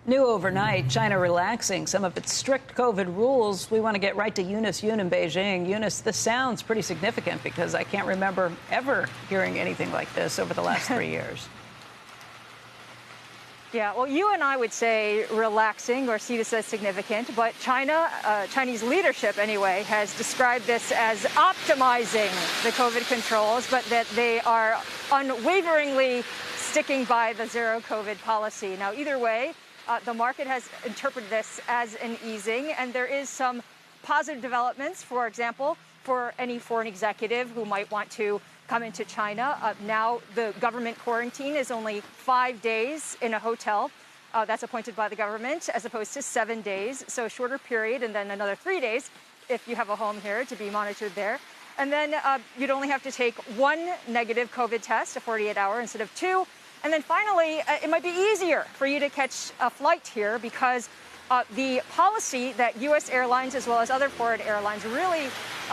New overnight, China relaxing some of its strict COVID rules. We want to get right to Eunice Yoon in Beijing. Eunice, this sounds pretty significant because I can't remember ever hearing anything like this over the last 3 years. Yeah, well, you and I would say relaxing or see this as significant, but Chinese leadership anyway, has described this as optimizing the COVID controls, but that they are unwaveringly sticking by the zero COVID policy. Now, either way, the market has interpreted this as an easing, and there is some positive developments. For example, for any foreign executive who might want to come into China, now the government quarantine is only 5 days in a hotel. That's appointed by the government, as opposed to 7 days, so a shorter period, and then another 3 days if you have a home here to be monitored there. And then you'd only have to take one negative COVID test, a 48-hour instead of two. And then finally, it might be easier for you to catch a flight here because the policy that U.S. airlines as well as other foreign airlines really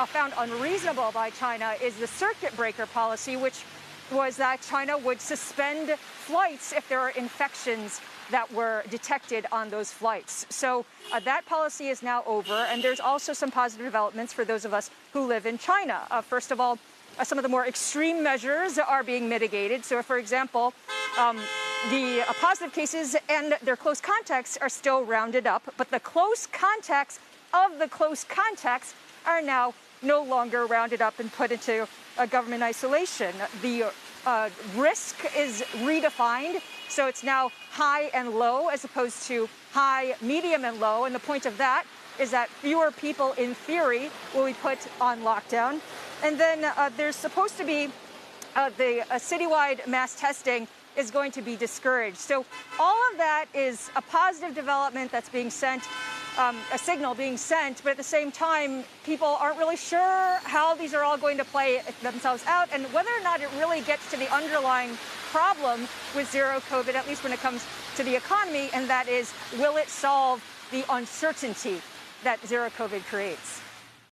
found unreasonable by China is the circuit breaker policy, which was that China would suspend flights if there are infections that were detected on those flights. So that policy is now over, and there's also some positive developments for those of us who live in China. First of all, some of the more extreme measures are being mitigated. So, for example, the positive cases and their close contacts are still rounded up, but the close contacts of the close contacts are now no longer rounded up and put into government isolation. The risk is redefined, so it's now high and low as opposed to high, medium, and low. And the point of that is that fewer people, in theory, will be put on lockdown. And then there's supposed to be the citywide mass testing is going to be discouraged. So all of that is a positive development that's being sent, a signal being sent, but at the same time, people aren't really sure how these are all going to play themselves out and whether or not it really gets to the underlying problem with zero COVID, at least when it comes to the economy, and that is, will it solve the uncertainty that zero COVID creates?